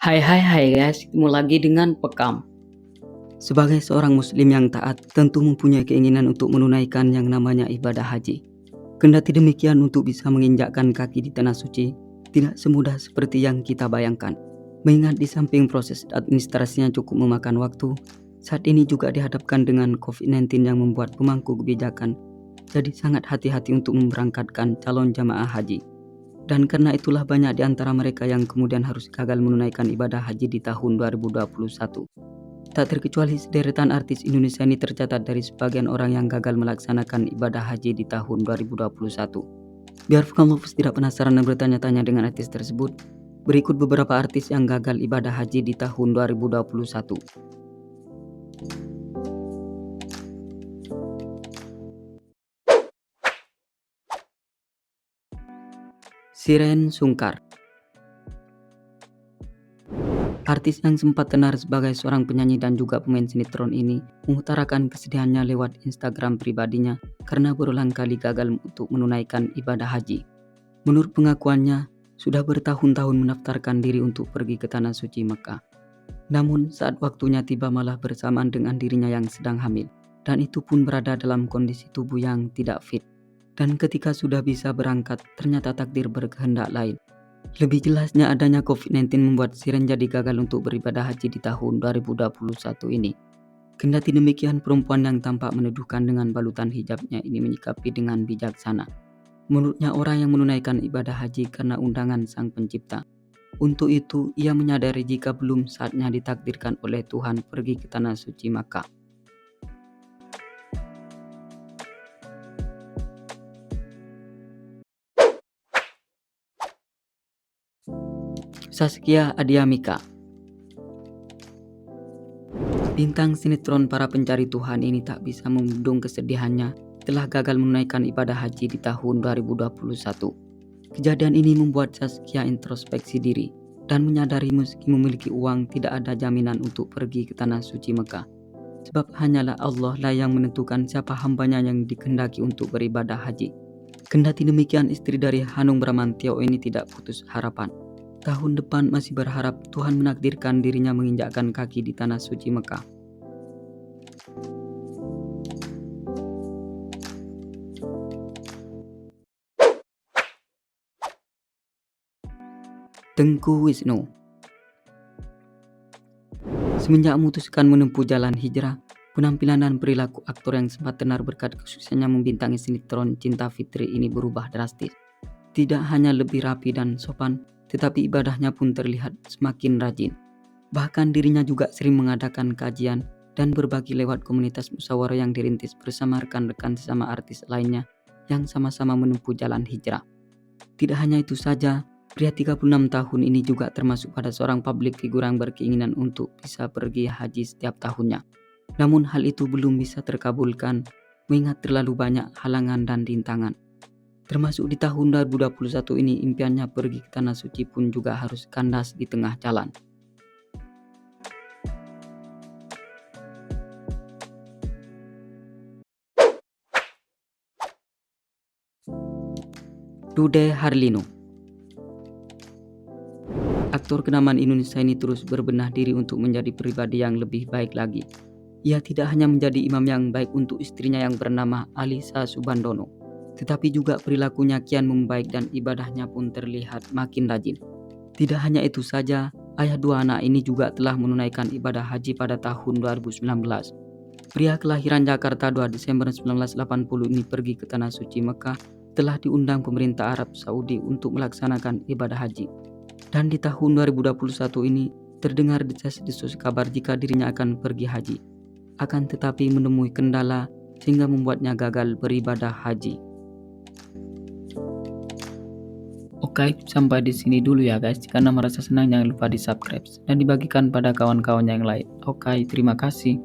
Hai guys, ketemu lagi dengan Pekam. Sebagai seorang muslim yang taat, tentu mempunyai keinginan untuk menunaikan yang namanya ibadah haji. Kendati demikian, untuk bisa menginjakkan kaki di tanah suci, tidak semudah seperti yang kita bayangkan. Mengingat di samping proses administrasinya cukup memakan waktu, saat ini juga dihadapkan dengan COVID-19 yang membuat pemangku kebijakan jadi sangat hati-hati untuk memberangkatkan calon jamaah haji. Dan karena itulah banyak di antara mereka yang kemudian harus gagal menunaikan ibadah haji di tahun 2021. Tak terkecuali sederetan artis Indonesia ini tercatat dari sebagian orang yang gagal melaksanakan ibadah haji di tahun 2021. Biar kamu tidak penasaran dan bertanya-tanya dengan artis tersebut, berikut beberapa artis yang gagal ibadah haji di tahun 2021. Shireen Sungkar. Artis yang sempat tenar sebagai seorang penyanyi dan juga pemain sinetron ini mengutarakan kesedihannya lewat Instagram pribadinya karena berulang kali gagal untuk menunaikan ibadah haji. Menurut pengakuannya, sudah bertahun-tahun mendaftarkan diri untuk pergi ke tanah suci Mekah. Namun saat waktunya tiba malah bersamaan dengan dirinya yang sedang hamil, dan itu pun berada dalam kondisi tubuh yang tidak fit. Dan ketika sudah bisa berangkat, ternyata takdir berkehendak lain. Lebih jelasnya, adanya COVID-19 membuat Shireen jadi gagal untuk beribadah haji di tahun 2021 ini. Kendati demikian, perempuan yang tampak meneduhkan dengan balutan hijabnya ini menyikapi dengan bijaksana. Menurutnya, orang yang menunaikan ibadah haji karena undangan Sang Pencipta. Untuk itu, ia menyadari jika belum saatnya ditakdirkan oleh Tuhan pergi ke tanah suci Makkah. Zaskia Adhiamika. Bintang sinetron para pencari Tuhan ini tak bisa membendung kesedihannya telah gagal menunaikan ibadah haji di tahun 2021. Kejadian ini membuat Zaskia introspeksi diri dan menyadari meski memiliki uang tidak ada jaminan untuk pergi ke tanah suci Mekah. Sebab hanyalah Allah lah yang menentukan siapa hambanya yang dikehendaki untuk beribadah haji. Kendati demikian, istri dari Hanung Bramantyo ini tidak putus harapan. Tahun depan masih berharap Tuhan menakdirkan dirinya menginjakkan kaki di tanah suci Mekah. Tengku Wisnu. Semenjak memutuskan menempuh jalan hijrah, penampilan dan perilaku aktor yang sempat tenar berkat kesuksesannya membintangi sinetron Cinta Fitri ini berubah drastis. Tidak hanya lebih rapi dan sopan, tetapi ibadahnya pun terlihat semakin rajin. Bahkan dirinya juga sering mengadakan kajian dan berbagi lewat komunitas musyawarah yang dirintis bersama rekan-rekan sesama artis lainnya yang sama-sama menempuh jalan hijrah. Tidak hanya itu saja, pria 36 tahun ini juga termasuk pada seorang publik figur yang berkeinginan untuk bisa pergi haji setiap tahunnya. Namun hal itu belum bisa terkabulkan mengingat terlalu banyak halangan dan rintangan. Termasuk di tahun 2021 ini, impiannya pergi ke tanah suci pun juga harus kandas di tengah jalan. Dude Harlino. Aktor kenamaan Indonesia ini terus berbenah diri untuk menjadi pribadi yang lebih baik lagi. Ia tidak hanya menjadi imam yang baik untuk istrinya yang bernama Alisa Subandono, tetapi juga perilakunya kian membaik dan ibadahnya pun terlihat makin rajin. Tidak hanya itu saja, ayah dua anak ini juga telah menunaikan ibadah haji pada tahun 2019. Pria kelahiran Jakarta 2 Desember 1980 ini pergi ke tanah suci Mekah telah diundang pemerintah Arab Saudi untuk melaksanakan ibadah haji. Dan di tahun 2021 ini terdengar desas-desus kabar jika dirinya akan pergi haji. Akan tetapi menemui kendala sehingga membuatnya gagal beribadah haji. Oke, sampai di sini dulu ya guys. Jika Anda merasa senang, jangan lupa di subscribe dan dibagikan pada kawan-kawan yang lain. Oke, terima kasih.